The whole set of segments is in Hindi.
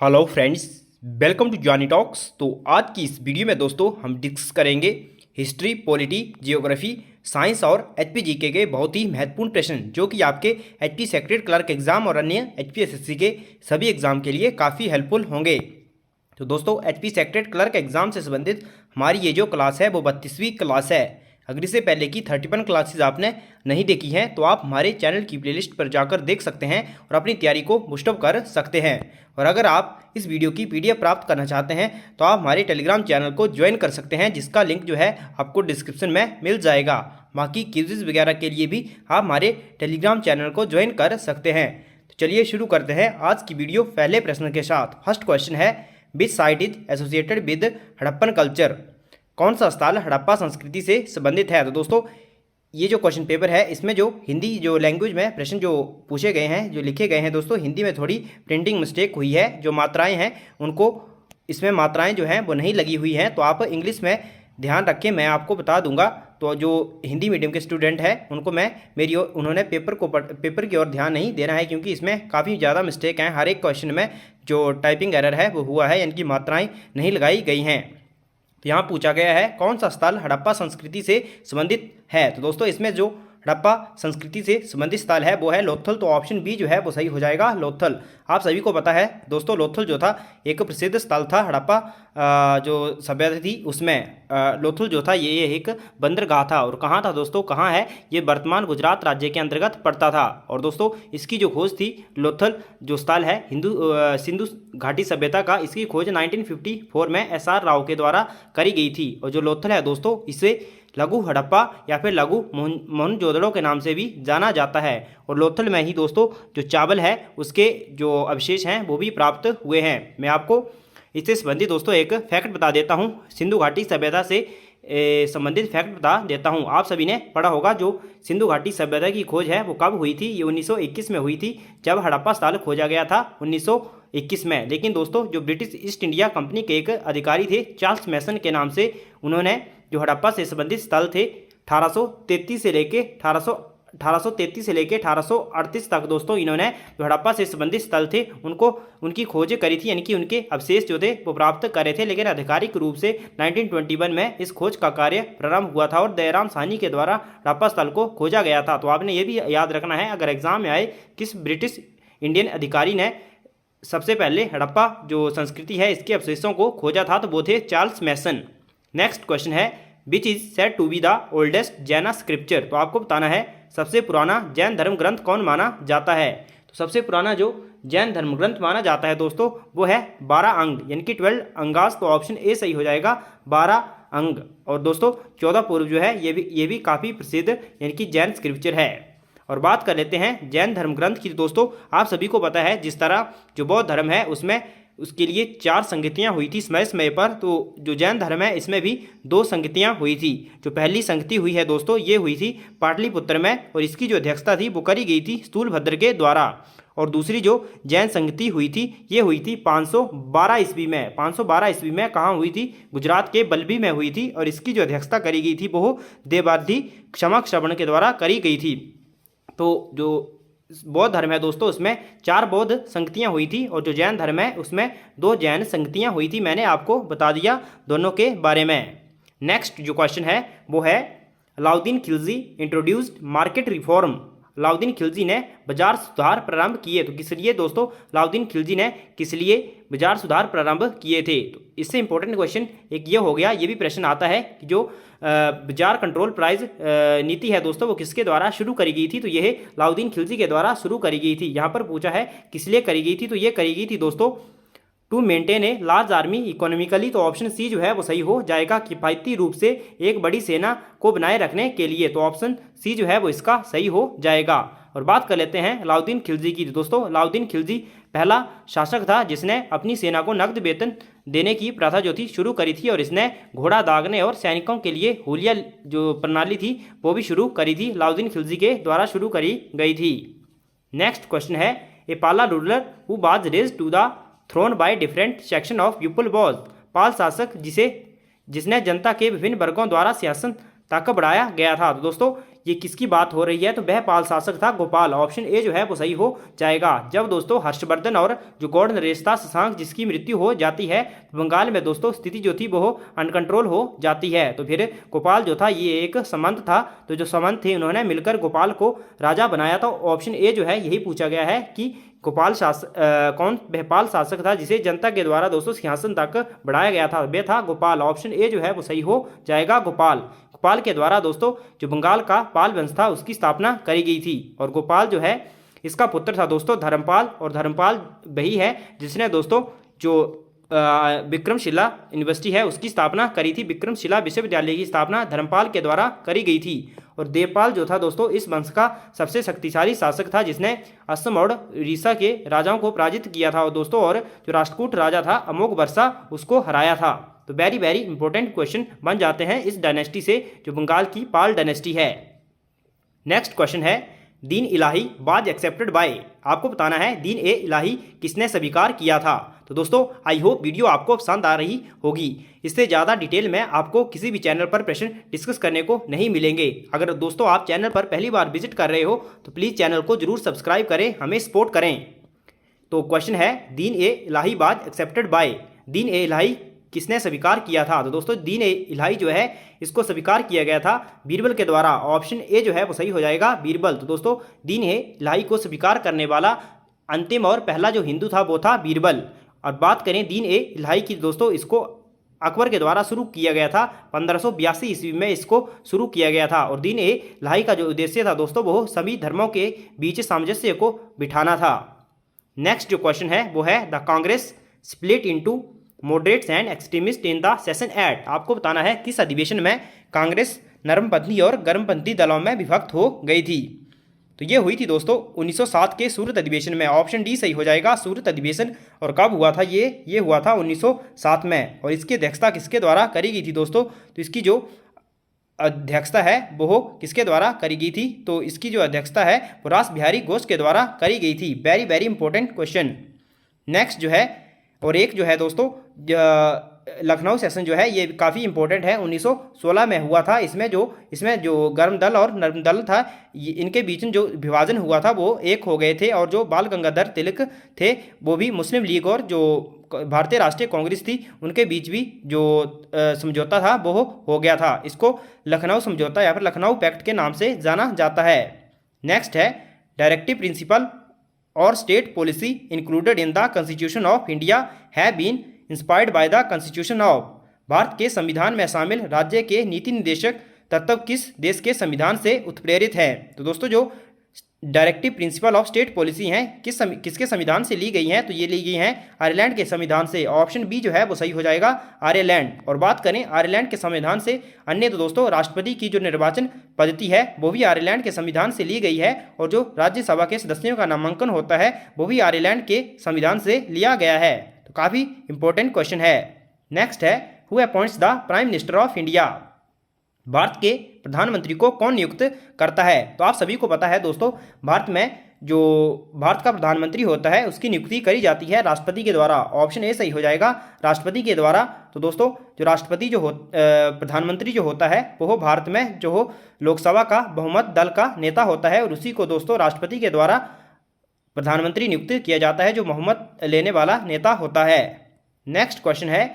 Hello friends, welcome to Johnny Talks. तो आज की इस वीडियो में दोस्तों हम डिस्कस करेंगे हिस्ट्री, पॉलिटी, जियोग्राफी, साइंस और एचपीजीके के बहुत ही महत्वपूर्ण प्रश्न जो कि आपके एचपी सेक्रेटरी क्लर्क एग्जाम और अन्य एचपीएसएससी के सभी एग्जाम के लिए काफ़ी हेल्पफुल होंगे। तो दोस्तों एचपी सेक्रेटरी क्लर्क एग्जाम से संबंधित हमारी ये जो क्लास है वो 32वीं क्लास है। अगर इससे पहले की 31 क्लासेस आपने नहीं देखी हैं तो आप हमारे चैनल की प्लेलिस्ट पर जाकर देख सकते हैं और अपनी तैयारी को बूस्टअप कर सकते हैं। और अगर आप इस वीडियो की पीडीएफ प्राप्त करना चाहते हैं तो आप हमारे टेलीग्राम चैनल को ज्वाइन कर सकते हैं, जिसका लिंक जो है आपको डिस्क्रिप्शन में मिल जाएगा। बाकी क्विज़ वगैरह के लिए भी आप हमारे टेलीग्राम चैनल को ज्वाइन कर सकते हैं। तो चलिए शुरू करते हैं आज की वीडियो पहले प्रश्न के साथ। फर्स्ट क्वेश्चन है, विच site is associated with Harappan culture? कौन सा स्थल हड़प्पा संस्कृति से संबंधित है? तो दोस्तों ये जो क्वेश्चन पेपर है इसमें जो हिंदी जो लैंग्वेज में प्रश्न जो पूछे गए हैं, जो लिखे गए हैं दोस्तों, हिंदी में थोड़ी प्रिंटिंग मिस्टेक हुई है। जो मात्राएं हैं उनको इसमें मात्राएं जो हैं वो नहीं लगी हुई हैं, तो आप इंग्लिश में ध्यान रखें, मैं आपको बता दूंगा। तो जो हिंदी मीडियम के स्टूडेंट हैं उनको मैं उन्होंने पेपर की ओर ध्यान नहीं देना है, क्योंकि इसमें काफ़ी ज़्यादा मिस्टेक हैं। हर एक क्वेश्चन में जो टाइपिंग एरर है वो हुआ है, यानी कि मात्राएँ नहीं लगाई गई हैं। तो यहाँ पूछा गया है कौन सा स्थल हड़प्पा संस्कृति से संबंधित है? तो दोस्तों इसमें जो हड़प्पा संस्कृति से संबंधित स्थल है वो है लोथल। तो ऑप्शन बी जो है वो सही हो जाएगा, लोथल। आप सभी को पता है दोस्तों लोथल जो था एक प्रसिद्ध स्थल था हड़प्पा जो सभ्यता थी उसमें। लोथल जो था ये एक बंदरगाह था। और कहाँ था दोस्तों, कहाँ है ये? वर्तमान गुजरात राज्य के अंतर्गत पड़ता था। और दोस्तों इसकी जो खोज थी लोथल जो स्थल है सिंधु घाटी सभ्यता का, इसकी खोज 1954 में एसआर राव के द्वारा करी गई थी। और जो लोथल है दोस्तों इसे लघु हड़प्पा या फिर लघु मोहनजोदड़ो के नाम से भी जाना जाता है। और लोथल में ही दोस्तों जो चावल है उसके जो अवशेष हैं वो भी प्राप्त हुए हैं। मैं आपको इससे संबंधित दोस्तों एक फैक्ट बता देता हूँ, सिंधु घाटी सभ्यता से संबंधित फैक्ट बता देता हूँ। आप सभी ने पढ़ा होगा जो सिंधु घाटी सभ्यता की खोज है वो कब हुई थी? ये 1921 में हुई थी, जब हड़प्पा स्थल खोजा गया था 1921 में। लेकिन दोस्तों जो ब्रिटिश ईस्ट इंडिया कंपनी के एक अधिकारी थे चार्ल्स मैसन के नाम से, उन्होंने जो हड़प्पा से संबंधित स्थल थे 1833 से लेके 1838 तक दोस्तों इन्होंने जो हड़प्पा से संबंधित स्थल थे उनको उनकी खोज करी थी, यानी कि उनके अवशेष जो थे वो प्राप्त करे थे। लेकिन आधिकारिक रूप से 1921 में इस खोज का कार्य प्रारंभ हुआ था और दयाराम साहनी के द्वारा हड़प्पा स्थल को खोजा गया था। तो आपने ये भी याद रखना है अगर एग्जाम में आए किस ब्रिटिश इंडियन अधिकारी ने सबसे पहले हड़प्पा जो संस्कृति है इसके अवशेषों को खोजा था, तो वो थे चार्ल्स मैसन। नेक्स्ट क्वेश्चन है, which is said to be the oldest Jain scripture? तो आपको बताना है सबसे पुराना जैन धर्म ग्रंथ कौन माना जाता है। तो सबसे पुराना जो जैन धर्म ग्रंथ माना जाता है दोस्तों वो है 12 अंग, यानी कि 12 अंगास। तो ऑप्शन ए सही हो जाएगा, 12 अंग। और दोस्तों 14 पूर्व जो है ये भी काफ़ी प्रसिद्ध यानी कि जैन स्क्रिप्चर है। और बात कर लेते हैं जैन धर्म ग्रंथ की। दोस्तों आप सभी को पता है जिस तरह जो बौद्ध धर्म है उसमें उसके लिए 4 संगतियाँ हुई थी समय समय पर, तो जो जैन धर्म है इसमें भी 2 संगतियाँ हुई थी। जो पहली संगति हुई है दोस्तों ये हुई थी पाटलिपुत्र में, और इसकी जो अध्यक्षता थी वो करी गई थी स्थूलभद्र के द्वारा। और दूसरी जो जैन संगति हुई थी ये हुई थी 512 ईस्वी में। 512 ईस्वी में कहाँ हुई थी? गुजरात के बल्लभी में हुई थी। और इसकी जो अध्यक्षता करी गई थी वो देवाधिक क्षमा श्रवण के द्वारा करी गई थी। तो जो बौद्ध धर्म है दोस्तों उसमें 4 बौद्ध संगतियाँ हुई थी, और जो जैन धर्म है उसमें 2 जैन संगतियाँ हुई थी। मैंने आपको बता दिया दोनों के बारे में। नेक्स्ट जो क्वेश्चन है वो है, Alauddin Khilji introduced market reform? Alauddin Khilji ने बाजार सुधार प्रारंभ किए। तो किस लिए दोस्तों अलाउद्दीन खिलजी ने किस लिए बाजार सुधार प्रारंभ किए थे? तो इससे इंपॉर्टेंट क्वेश्चन एक ये हो गया, ये भी प्रश्न आता है कि जो बाजार कंट्रोल प्राइस नीति है दोस्तों वो किसके द्वारा शुरू करी गई थी? तो यह अलाउद्दीन खिलजी के द्वारा शुरू करी गई थी। यहाँ पर पूछा है किस लिए करी गई थी, तो ये करी गई थी दोस्तों to maintain a large army economically. तो ऑप्शन सी जो है वो सही हो जाएगा, किफायती रूप से एक बड़ी सेना को बनाए रखने के लिए। तो ऑप्शन सी जो है वो इसका सही हो जाएगा। और बात कर लेते हैं अलाउद्दीन खिलजी की। दोस्तों अलाउद्दीन खिलजी पहला शासक था जिसने अपनी सेना को नकद वेतन देने की प्रथा जो थी शुरू करी थी, और इसने घोड़ा दागने और सैनिकों के लिए हुलिया जो प्रणाली थी वो भी शुरू करी थी, अलाउद्दीन खिलजी के द्वारा शुरू करी गई थी। नेक्स्ट क्वेश्चन है, a Pala ruler who was raised to the throne by different section of people was? Pala शासक जिसने जनता के विभिन्न वर्गों द्वारा सिंहासन तक बढ़ाया गया था। तो दोस्तों ये किसकी बात हो रही है, तो वह पाल शासक था गोपाल। ऑप्शन ए जो है वो सही हो जाएगा। जब दोस्तों हर्षवर्धन और जो गौड़ नरेश था शशांक जिसकी मृत्यु हो जाती है, तो बंगाल में दोस्तों स्थिति जो थी वो अनकंट्रोल हो जाती है। तो फिर गोपाल जो था ये एक सामंत था, तो जो सामंत थे उन्होंने मिलकर गोपाल को राजा बनाया था। ऑप्शन ए जो है यही पूछा गया है कि गोपाल शासक कौन भयपाल शासक था जिसे जनता के द्वारा दोस्तों सिंहासन तक बढ़ाया गया था, वे था गोपाल। ऑप्शन ए जो है वो सही हो जाएगा, गोपाल। गोपाल के द्वारा दोस्तों जो बंगाल का पाल वंश था उसकी स्थापना करी गई थी। और गोपाल जो है इसका पुत्र था दोस्तों धर्मपाल, और धर्मपाल वही है जिसने दोस्तों जो विक्रमशिला यूनिवर्सिटी है उसकी स्थापना करी थी। विक्रमशिला विश्वविद्यालय की स्थापना धर्मपाल के द्वारा करी गई थी। और देवपाल जो था दोस्तों इस वंश का सबसे शक्तिशाली शासक था जिसने असम और उड़ीसा के राजाओं को पराजित किया था। और दोस्तों और जो राष्ट्रकूट राजा था अमोघ वर्षा उसको हराया था। तो वेरी वेरी इंपॉर्टेंट क्वेश्चन बन जाते हैं इस डायनेस्टी से, जो बंगाल की पाल डायनेस्टी है। नेक्स्ट क्वेश्चन है दीन इलाही वाज एक्सेप्टेड बाय। आपको बताना है दीन ए इलाही किसने स्वीकार किया था। तो दोस्तों आई होप वीडियो आपको पसंद आ रही होगी। इससे ज़्यादा डिटेल में आपको किसी भी चैनल पर प्रश्न डिस्कस करने को नहीं मिलेंगे। अगर दोस्तों आप चैनल पर पहली बार विजिट कर रहे हो तो प्लीज़ चैनल को जरूर सब्सक्राइब करें, हमें सपोर्ट करें। तो क्वेश्चन है दीन ए इलाही वाज एक्सेप्टेड बाय। दीन ए इलाही किसने स्वीकार किया था। तो दोस्तों दीन ए इलाही जो है इसको स्वीकार किया गया था बीरबल के द्वारा। ऑप्शन ए जो है वो सही हो जाएगा, बीरबल। तो दोस्तों दीन ए इलाही को स्वीकार करने वाला अंतिम और पहला जो हिंदू था वो था बीरबल। और बात करें दीन ए इलाही की दोस्तों, इसको अकबर के द्वारा शुरू किया गया था। 1582 ईस्वी में इसको शुरू किया गया था। और दीन ए इलाही का जो उद्देश्य था दोस्तों वो सभी धर्मों के बीच सामंजस्य को बिठाना था। नेक्स्ट जो क्वेश्चन है वो है the Congress split into moderates and extremist in the session at. आपको बताना है किस अधिवेशन में कांग्रेस नरमपंथी और गर्मपंथी दलों में विभक्त हो गई थी। तो ये हुई थी दोस्तों 1907 के सूरत अधिवेशन में। ऑप्शन डी सही हो जाएगा, सूरत अधिवेशन। और कब हुआ था ये हुआ था 1907 में। और इसकी अध्यक्षता किसके द्वारा करी गई थी दोस्तों, तो इसकी जो अध्यक्षता है वो किसके द्वारा करी गई थी, तो इसकी जो अध्यक्षता है वो रास बिहारी घोष के द्वारा करी गई थी। Very very important question. Next जो है और एक जो है दोस्तों लखनऊ सेशन जो है ये काफ़ी इंपॉर्टेंट है, 1916 में हुआ था। इसमें जो गर्म दल और नर्म दल था इनके बीच में जो विभाजन हुआ था वो एक हो गए थे। और जो बाल गंगाधर तिलक थे वो भी मुस्लिम लीग और जो भारतीय राष्ट्रीय कांग्रेस थी उनके बीच भी जो समझौता था वो हो गया था। इसको लखनऊ समझौता या फिर लखनऊ पैक्ट के नाम से जाना जाता है। नेक्स्ट है डायरेक्टिव प्रिंसिपल और state policy included in the constitution of India have been inspired by the constitution of. Bharat के संविधान में शामिल राज्य के नीति निर्देशक तत्व किस देश के संविधान से उत्प्रेरित है। तो दोस्तों जो directive principle of state policy हैं किसके संविधान से ली गई हैं, तो ये ली गई हैं आयरलैंड के संविधान से। ऑप्शन बी जो है वो सही हो जाएगा, आयरलैंड। और बात करें आयरलैंड के संविधान से अन्य, तो दोस्तों राष्ट्रपति की जो निर्वाचन पद्धति है वो भी आयरलैंड के संविधान से ली गई है। और जो राज्यसभा के सदस्यों का नामांकन होता है वो भी आयरलैंड के संविधान से लिया गया है। तो काफ़ी इंपॉर्टेंट क्वेश्चन है। नेक्स्ट है who appoints the prime minister of India. Bharat के प्रधानमंत्री को कौन नियुक्त करता है। तो आप सभी को पता है दोस्तों भारत में जो भारत का प्रधानमंत्री होता है उसकी नियुक्ति करी जाती है राष्ट्रपति के द्वारा। ऑप्शन ए सही हो जाएगा, राष्ट्रपति के द्वारा। तो दोस्तों जो राष्ट्रपति प्रधानमंत्री जो होता है वो भारत में जो लोकसभा का बहुमत दल का नेता होता है और उसी को दोस्तों राष्ट्रपति के द्वारा प्रधानमंत्री नियुक्त किया जाता है जो बहुमत लेने वाला नेता होता है। नेक्स्ट क्वेश्चन है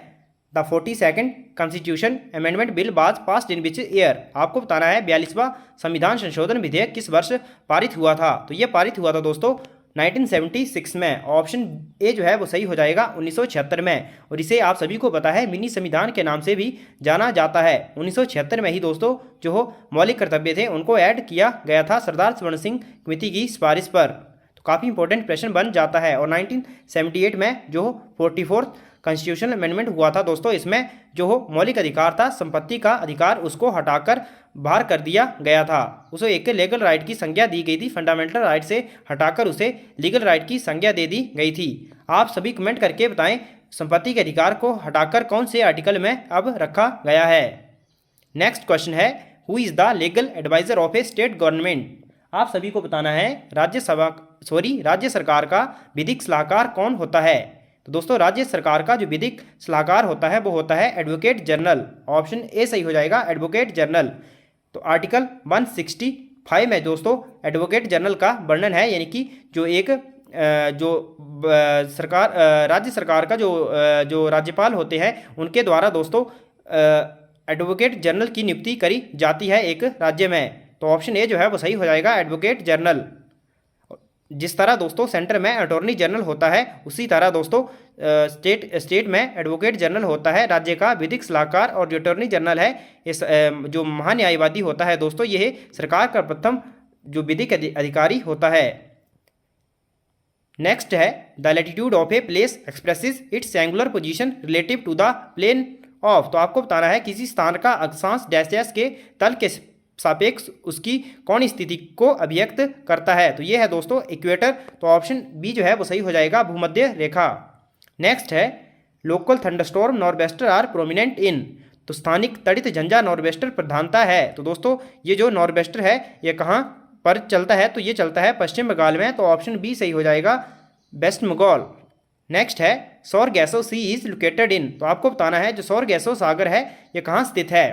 the 42nd constitution amendment bill was passed in which year. आपको बताना है 42वां संविधान संशोधन विधेयक किस वर्ष पारित हुआ था। तो ये पारित हुआ था दोस्तों 1976 में। ऑप्शन ए जो है वो सही हो जाएगा 1976 में। और इसे आप सभी को पता है मिनी संविधान के नाम से भी जाना जाता है। 1976 में ही दोस्तों जो मौलिक कर्तव्य थे उनको ऐड किया गया था सरदार स्वर्ण सिंह कमेटी की सिफारिश पर। तो काफ़ी इंपॉर्टेंट प्रश्न बन जाता है। और 1978 में जो 44th कॉन्स्टिट्यूशनल अमेंडमेंट हुआ था दोस्तों, इसमें जो मौलिक अधिकार था संपत्ति का अधिकार उसको हटाकर बाहर कर दिया गया था। उसे एक लीगल राइट की संज्ञा दी गई थी, फंडामेंटल राइट से हटाकर उसे लीगल राइट की संज्ञा दे दी गई थी। आप सभी कमेंट करके बताएं संपत्ति के अधिकार को हटाकर कौन से आर्टिकल में अब रखा गया है। नेक्स्ट क्वेश्चन है who is the legal adviser of a state government. आप सभी को बताना है राज्य सरकार का विधिक सलाहकार कौन होता है। तो दोस्तों राज्य सरकार का जो विधिक सलाहकार होता है वो होता है एडवोकेट जनरल। ऑप्शन ए सही हो जाएगा, एडवोकेट जनरल। तो आर्टिकल 165 में दोस्तों एडवोकेट जनरल का वर्णन है, यानी कि जो एक सरकार राज्य सरकार का जो राज्यपाल होते हैं उनके द्वारा दोस्तों एडवोकेट जनरल की नियुक्ति करी जाती है एक राज्य में। तो ऑप्शन ए जो है वो सही हो जाएगा, एडवोकेट जनरल। जिस तरह दोस्तों सेंटर में अटॉर्नी जनरल होता है, उसी तरह दोस्तों स्टेट में एडवोकेट जनरल होता है, राज्य का विधिक सलाहकार। और जो अटॉर्नी जनरल है, इस जो महान्यायवादी होता है दोस्तों, यह सरकार का प्रथम जो विधिक अधिकारी होता है। नेक्स्ट है, the latitude of a place expresses its angular position relative to the plane of. तो आपको बताना है किसी स्थान का अक्षांश डैश डैश के तल के सापेक्ष उसकी कौन स्थिति को अभिव्यक्त करता है। तो ये है दोस्तों इक्वेटर। तो ऑप्शन बी जो है वो सही हो जाएगा, भूमध्य रेखा। नेक्स्ट है, local thunderstorm nor'wester are prominent in. तो स्थानिक तड़ित झंझा नॉर्वेस्टर प्रधानता है। तो दोस्तों ये जो नॉर्वेस्टर है ये कहाँ पर चलता है, तो ये चलता है पश्चिम बंगाल में। तो ऑप्शन बी सही हो जाएगा, वेस्ट बंगाल। नेक्स्ट है, सौरगैसो सी इज लोकेटेड इन। तो आपको बताना है जो सौरगैसो सागर है ये कहाँ स्थित है।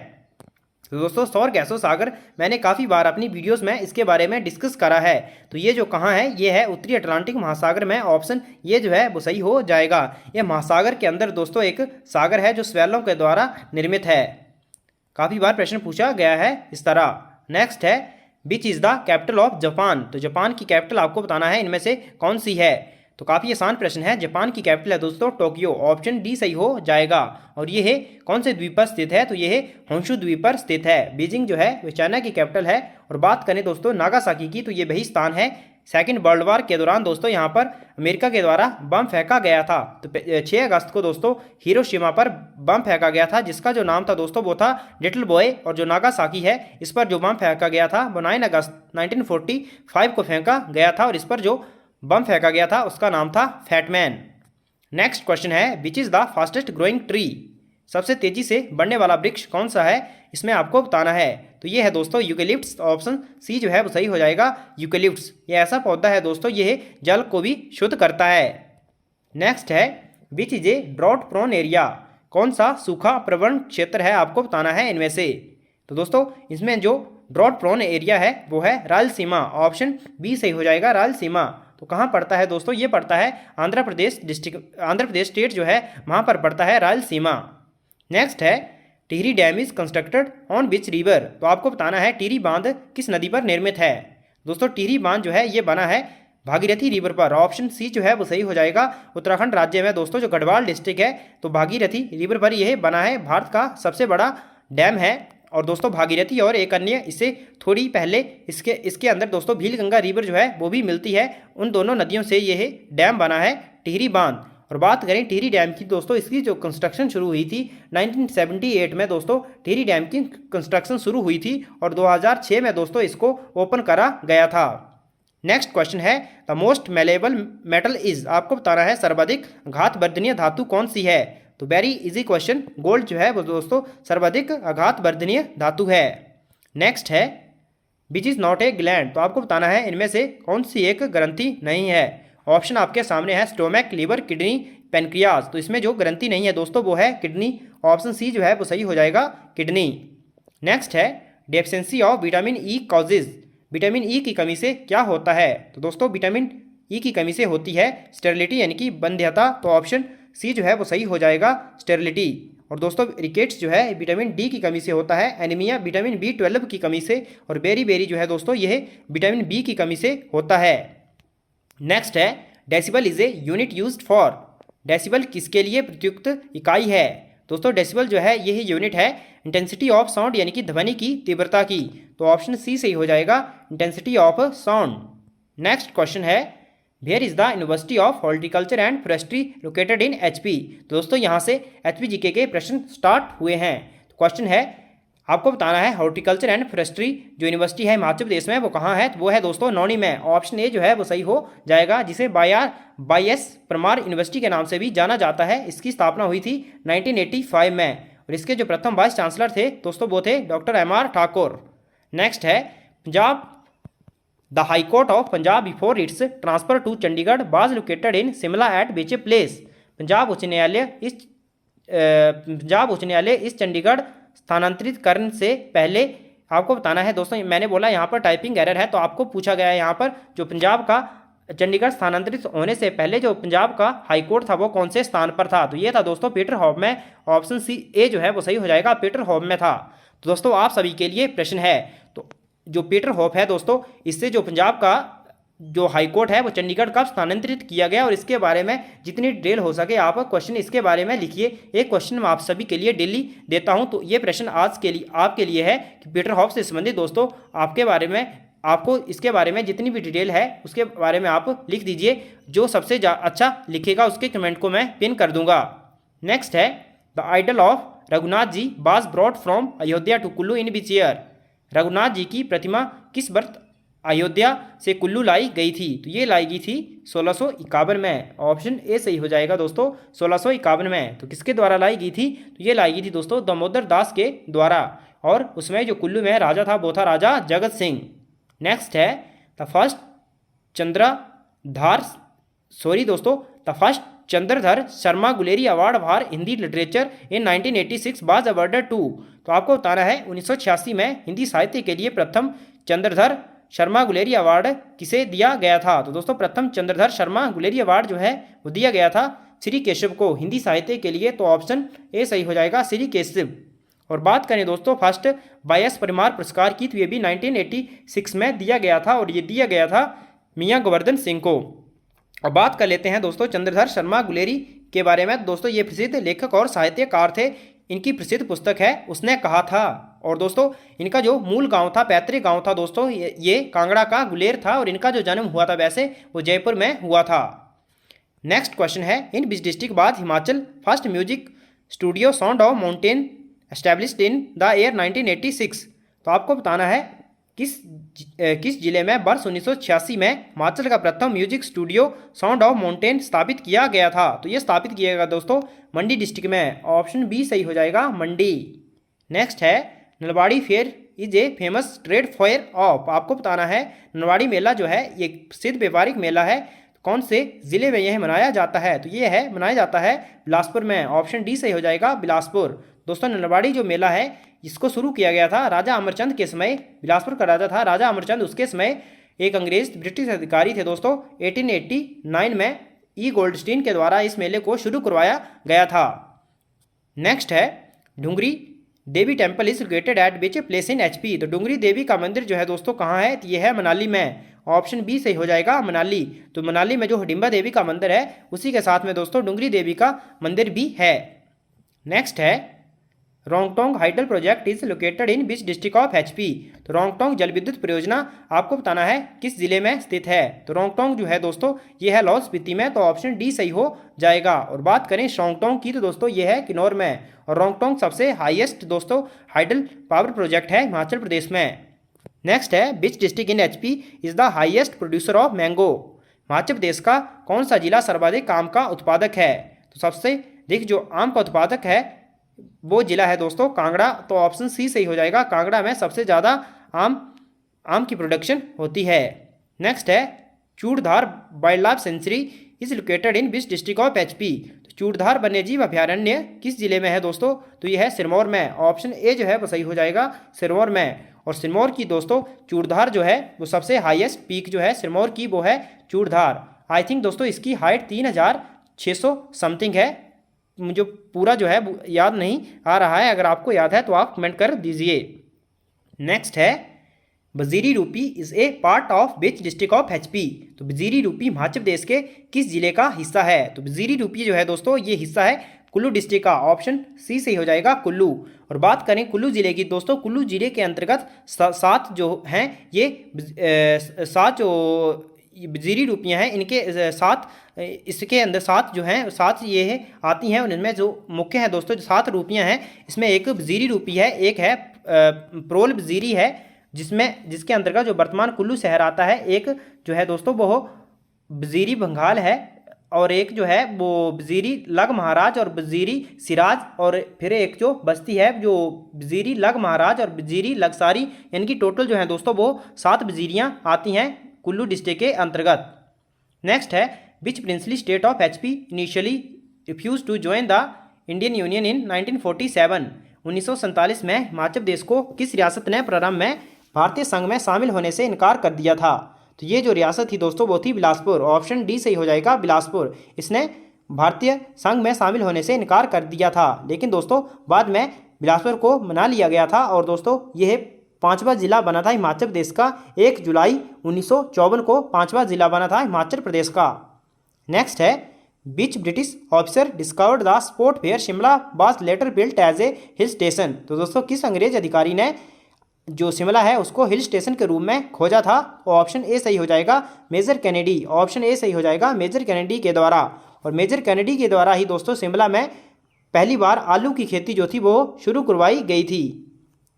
तो दोस्तों सौरगैसो सागर मैंने काफ़ी बार अपनी वीडियोस में इसके बारे में डिस्कस करा है। तो ये जो कहाँ है, ये है उत्तरी अटलांटिक महासागर में। ऑप्शन ये जो है वो सही हो जाएगा। ये महासागर के अंदर दोस्तों एक सागर है जो स्वेलों के द्वारा निर्मित है। काफ़ी बार प्रश्न पूछा गया है इस तरह। नेक्स्ट है, which is the capital of Japan. तो जापान की कैपिटल आपको बताना है इनमें से कौन सी है। तो काफ़ी आसान प्रश्न है। जापान की कैपिटल है दोस्तों टोक्यो। ऑप्शन डी सही हो जाएगा। और ये है कौन से द्वीप पर स्थित है, तो ये है होंशु द्वीप पर स्थित है। बीजिंग जो है वो चाइना की कैपिटल है। और बात करें दोस्तों नागासाकी की, तो ये वही स्थान है। सेकेंड वर्ल्ड वॉर के दौरान दोस्तों यहाँ पर अमेरिका के द्वारा बम फेंका गया था। तो 6 अगस्त को दोस्तों हिरोशिमा पर बम फेंका गया था, जिसका जो नाम था दोस्तों वो था लिटिल बॉय। और जो नागासाकी है, इस पर जो बम फेंका गया था वो 9 अगस्त 1945 को फेंका गया था। और इस पर जो बम फेंका गया था उसका नाम था फैटमैन। नेक्स्ट क्वेश्चन है, which is the fastest growing tree. सबसे तेजी से बढ़ने वाला वृक्ष कौन सा है, इसमें आपको बताना है। तो ये है दोस्तों यूकेलिप्टस। ऑप्शन सी जो है वो सही हो जाएगा, यूकेलिप्टस। ये ऐसा पौधा है दोस्तों, ये जल को भी शुद्ध करता है। नेक्स्ट है, which is a drought prone area. कौन सा सूखा प्रवण क्षेत्र है, आपको बताना है इनमें से। तो दोस्तों इसमें जो ड्रॉट प्रोन एरिया है वो है रायलसीमा। ऑप्शन बी सही हो जाएगा, रायलसीमा। तो कहाँ पड़ता है दोस्तों, ये पड़ता है आंध्र प्रदेश डिस्ट्रिक्ट, आंध्र प्रदेश स्टेट जो है वहाँ पर पड़ता है रायलसीमा। नेक्स्ट है, Tehri dam is constructed on which river. तो आपको बताना है टिहरी बांध किस नदी पर निर्मित है। दोस्तों टिहरी बांध जो है ये बना है भागीरथी रिवर पर। ऑप्शन सी जो है वो सही हो जाएगा। उत्तराखंड राज्य में दोस्तों जो गढ़वाल डिस्ट्रिक्ट है, तो भागीरथी रिवर पर यह बना है। भारत का सबसे बड़ा डैम है। और दोस्तों भागीरथी और एक अन्य इससे थोड़ी पहले इसके अंदर दोस्तों भीलगंगा रिवर जो है वो भी मिलती है। उन दोनों नदियों से यह डैम बना है टिहरी बांध। और बात करें टिहरी डैम की दोस्तों, इसकी जो कंस्ट्रक्शन शुरू हुई थी 1978 में दोस्तों टिहरी डैम की कंस्ट्रक्शन शुरू हुई थी। और 2006 में दोस्तों इसको ओपन करा गया था। नेक्स्ट क्वेश्चन है, the most malleable metal is. आपको बताना है सर्वाधिक आघात वर्धनीय धातु कौन सी है। तो वेरी इजी क्वेश्चन, गोल्ड जो है वो दोस्तों सर्वाधिक आघात वर्धनीय धातु है। नेक्स्ट है, which is not a gland. तो आपको बताना है इनमें से कौन सी एक ग्रंथि नहीं है। ऑप्शन आपके सामने है स्टोमक, लीवर, किडनी, पेनक्रियाज। तो इसमें जो ग्रंथि नहीं है दोस्तों वो है किडनी। ऑप्शन सी जो है वो सही हो जाएगा, किडनी। नेक्स्ट है, deficiency of vitamin E causes. Vitamin E की कमी से क्या होता है। तो दोस्तों विटामिन ई की कमी से होती है स्टेरिलिटी यानी कि बंध्यता। तो ऑप्शन सी जो है वो सही हो जाएगा, स्टेरिलिटी। और दोस्तों रिकेट्स जो है विटामिन डी की कमी से होता है। एनीमिया विटामिन B12 की कमी से। और बेरी जो है दोस्तों यह विटामिन बी की कमी से होता है। नेक्स्ट है, decibel is a unit used for. Decibel किसके लिए प्रयुक्त इकाई है। दोस्तों डेसिबल जो है यही यूनिट है इंटेंसिटी ऑफ साउंड यानी कि ध्वनि की तीव्रता की। तो ऑप्शन सी सही हो जाएगा, intensity of sound. Next question है, where is the university of horticulture and forestry located in HP। दोस्तों यहाँ से HPGK के प्रश्न स्टार्ट हुए हैं। क्वेश्चन है आपको बताना है हॉर्टिकल्चर एंड फॉरेस्ट्री जो यूनिवर्सिटी है हिमाचल प्रदेश में वो कहाँ है। तो वो है दोस्तों नौनी में। ऑप्शन ए जो है वो सही हो जाएगा, जिसे YS परमार यूनिवर्सिटी के नाम से भी जाना जाता है। इसकी स्थापना हुई थी 1985 में। और इसके जो प्रथम वाइस चांसलर थे दोस्तों वो थे डॉक्टर MR ठाकुर। नेक्स्ट है, Punjab the high court of Punjab before its transfer to Chandigarh was located in Shimla at which place. Punjab उच्च न्यायालय इस चंडीगढ़ स्थानांतरित करने से पहले आपको बताना है दोस्तों, मैंने बोला यहाँ पर टाइपिंग एरर है, तो आपको पूछा गया है यहाँ पर जो पंजाब का चंडीगढ़ स्थानांतरित होने से पहले जो पंजाब का हाई कोर्ट था वो कौन से स्थान पर था। तो ये था दोस्तों पीटर हॉफ में। ऑप्शन सी ए जो है वो सही हो जाएगा, पीटर हॉफ में था। तो दोस्तों आप सभी के लिए प्रश्न है, तो जो पीटर हॉफ है दोस्तों, इससे जो पंजाब का जो हाई कोर्ट है वो चंडीगढ़ कब स्थानांतरित किया गया, और इसके बारे में जितनी डिटेल हो सके आप क्वेश्चन इसके बारे में लिखिए। एक क्वेश्चन मैं आप सभी के लिए डेली देता हूं, तो ये प्रश्न आज के लिए आपके लिए है कि पीटर हॉफ से संबंधित दोस्तों आपके बारे में, आपको इसके बारे में जितनी भी डिटेल है उसके बारे में आप लिख दीजिए। जो सबसे अच्छा लिखेगा उसके कमेंट को मैं पिन कर दूंगा। नेक्स्ट है the idol of Raghunath ji was brought from Ayodhya to Kullu in which year. Raghunath ji की प्रतिमा किस वर्ष अयोध्या से कुल्लू लाई गई थी। तो ये लाई गई थी 1651 में। ऑप्शन ए सही हो जाएगा दोस्तों, 1651 में। तो किसके द्वारा लाई गई थी, तो ये लाई गई थी दोस्तों दामोदर दास के द्वारा, और उसमें जो कुल्लू में राजा था वो था राजा जगत सिंह। नेक्स्ट है the first Chandradhar Sharma Guleri award for Hindi literature in 1986 was awarded to. तो आपको बताना है 1986 में हिंदी साहित्य के लिए प्रथम चंद्रधर शर्मा गुलेरी अवार्ड किसे दिया गया था। तो दोस्तों प्रथम चंद्रधर शर्मा गुलेरी अवार्ड जो है वो दिया गया था श्री केशव को हिंदी साहित्य के लिए। तो ऑप्शन ए सही हो जाएगा, श्री केशव। और बात करें दोस्तों फर्स्ट वाईएस परिमार पुरस्कार की, तो ये भी 1986 में दिया गया था, और ये दिया गया था मियाँ गोवर्धन सिंह को। अब बात कर लेते हैं दोस्तों चंद्रधर शर्मा गुलेरी के बारे में। दोस्तों ये प्रसिद्ध लेखक और साहित्यकार थे। इनकी प्रसिद्ध पुस्तक है उसने कहा था, और दोस्तों इनका जो मूल गांव था, पैतृक गांव था दोस्तों, ये कांगड़ा का गुलेर था, और इनका जो जन्म हुआ था वैसे वो जयपुर में हुआ था। नेक्स्ट क्वेश्चन है इन विच डिस्ट्रिक्ट बाद Himachal first music studio sound of mountain established in the year 1986। तो आपको बताना है किस जिले में वर्ष 1986 में हिमाचल का प्रथम music studio sound of mountain स्थापित किया गया था। तो ये स्थापित किया गया दोस्तों मंडी डिस्ट्रिक्ट में। ऑप्शन बी सही हो जाएगा, मंडी। नेक्स्ट है Nalwari fair is a famous trade fair of. आपको बताना है नलवाड़ी मेला जो है ये प्रसिद्ध व्यापारिक मेला है, कौन से जिले में यह मनाया जाता है। तो ये है मनाया जाता है बिलासपुर में। ऑप्शन डी सही हो जाएगा, बिलासपुर। दोस्तों नलवाड़ी जो मेला है इसको शुरू किया गया था राजा अमरचंद के समय। बिलासपुर का राजा था राजा अमरचंद, उसके समय एक अंग्रेज ब्रिटिश अधिकारी थे दोस्तों। 1889 में ई गोल्डस्टीन के द्वारा इस मेले को शुरू करवाया गया था। नेक्स्ट है Dungri Devi temple is located at which place in HP. तो डुंगरी देवी का मंदिर जो है दोस्तों कहाँ है, तो ये है मनाली में। ऑप्शन बी सही हो जाएगा, मनाली। तो मनाली में जो हिडिंबा देवी का मंदिर है उसी के साथ में दोस्तों डुंगरी देवी का मंदिर भी है। नेक्स्ट है Rongtong hydel project is located in which district of HP. तो रोंगटोंग जल विद्युत परियोजना आपको बताना है किस जिले में स्थित है। तो रोंगटोंग जो है दोस्तों ये है लाहौल स्पीति में। तो ऑप्शन डी सही हो जाएगा। और बात करें शोंगटोंग की, तो दोस्तों ये है किन्नौर में। और रोंगटोंग सबसे हाईएस्ट दोस्तों हाइडल पावर प्रोजेक्ट है हिमाचल प्रदेश में। नेक्स्ट है which district in HP is the highest producer of mango. Himachal Pradesh का कौन सा जिला सर्वाधिक आम का उत्पादक है। तो सबसे अधिक जो आम का उत्पादक है वो जिला है दोस्तों कांगड़ा। तो ऑप्शन सी सही हो जाएगा, कांगड़ा में सबसे ज़्यादा आम की प्रोडक्शन होती है। नेक्स्ट है Churdhar wild life sanctuary is located in which district of HP. तो चूड़धार वन्यजीव अभ्यारण्य किस जिले में है दोस्तों, तो ये है सिरमौर में। ऑप्शन ए जो है वो सही हो जाएगा, सिरमौर में। और सिरमौर की दोस्तों चूड़धार जो है वो सबसे हाईएस्ट पीक जो है सिरमौर की वो है चूड़धार। आई थिंक दोस्तों इसकी हाइट 3600 समथिंग है। मुझे पूरा जो है याद नहीं आ रहा है, अगर आपको याद है तो आप कमेंट कर दीजिए। नेक्स्ट है Bajiri Rupi is a part of which district of HP. तो बजीरी रूपी हिमाचल प्रदेश के किस जिले का हिस्सा है। तो बजीरी रूपी जो है दोस्तों ये हिस्सा है कुल्लू डिस्ट्रिक्ट का। ऑप्शन सी सही हो जाएगा, कुल्लू। और बात करें कुल्लू जिले की दोस्तों, कुल्लू जिले के अंतर्गत 7 जो हैं ये 7 जो बजीरी रूपियाँ हैं इनके 7 इसके अंदर 7 जो हैं 7 ये है आती हैं। उनमें जो मुख्य है दोस्तों जो 7 रूपियाँ हैं इसमें एक बजीरी रूपी है, एक है प्रोल बजीरी है जिसके अंतर्गत जो वर्तमान कुल्लू शहर आता है, एक जो है दोस्तों वो बजीरी भंगाल है, और एक जो है वो बजीरी लग महाराज और बजीरी सिराज, और फिर एक जो बस्ती है जो बजीरी लग महाराज और बजीरी लगसारी। इनकी टोटल जो है दोस्तों वो 7 बजीरियाँ आती हैं कुल्लू डिस्ट्रिक्ट के अंतर्गत। नेक्स्ट है which princely state of HP initially refuse to join the Indian union in 1947। 1947 में हिमाचल प्रदेश को किस रियासत ने प्रारंभ में भारतीय संघ में शामिल होने से इनकार कर दिया था? तो ये जो रियासत थी दोस्तों वो थी बिलासपुर। ऑप्शन डी सही हो जाएगा, बिलासपुर। इसने भारतीय संघ में शामिल होने से इनकार कर दिया था, लेकिन दोस्तों बाद में बिलासपुर को मना लिया गया था और दोस्तों यह 5वां जिला बना था हिमाचल प्रदेश का। 1 जुलाई 1954 को 5वां जिला बना था हिमाचल प्रदेश का। नेक्स्ट है, which British officer discovered the spot where Shimla was later built as a hill station? तो दोस्तों किस अंग्रेज अधिकारी ने जो शिमला है उसको हिल स्टेशन के रूप में खोजा था? ऑप्शन ए सही हो जाएगा, मेजर कैनेडी। ऑप्शन ए सही हो जाएगा, मेजर कैनेडी के द्वारा। और मेजर कैनेडी के द्वारा ही दोस्तों शिमला में पहली बार आलू की खेती जो थी वो शुरू करवाई गई थी।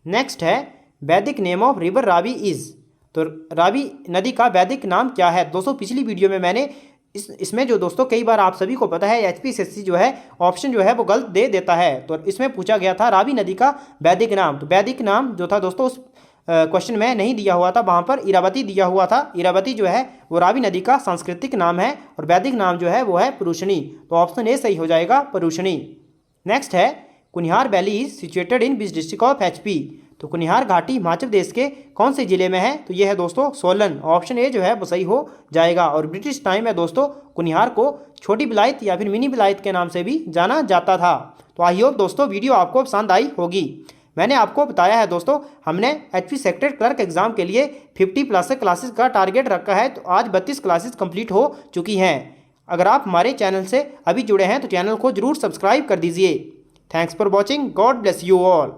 नेक्स्ट है, वैदिक name of river Ravi is? तो रावी नदी का वैदिक नाम क्या है? दोस्तों पिछली वीडियो में मैंने इसमें जो दोस्तों कई बार आप सभी को पता है एचपीएससी जो है ऑप्शन जो है वो गलत दे देता है। तो इसमें पूछा गया था रावी नदी का वैदिक नाम। तो वैदिक नाम जो था दोस्तों उस क्वेश्चन में नहीं दिया हुआ था, वहाँ पर इरावती दिया हुआ था। इरावती जो है वो रावी नदी का सांस्कृतिक नाम है और वैदिक नाम जो है वो है पुरुषनी। तो ऑप्शन ए सही हो जाएगा, पुरुषनी। नेक्स्ट है, Kunihar valley is situated in which district of HP? तो कुनिहार घाटी हिमाचल प्रदेश के कौन से जिले में है? तो यह है दोस्तों सोलन। ऑप्शन ए जो है वो सही हो जाएगा। और ब्रिटिश टाइम में दोस्तों कुनिहार को छोटी बिलायत या फिर मिनी बिलायत के नाम से भी जाना जाता था। तो आई होप दोस्तों वीडियो आपको पसंद आई होगी। मैंने आपको बताया है दोस्तों हमने एचपी सेक्रेटरी क्लर्क एग्जाम के लिए 50+ क्लासेस का टारगेट रखा है। तो आज 32 क्लासेस कंप्लीट हो चुकी हैं। अगर आप हमारे चैनल से अभी जुड़े हैं तो चैनल को जरूर सब्सक्राइब कर दीजिए। Thanks for watching. God bless you all.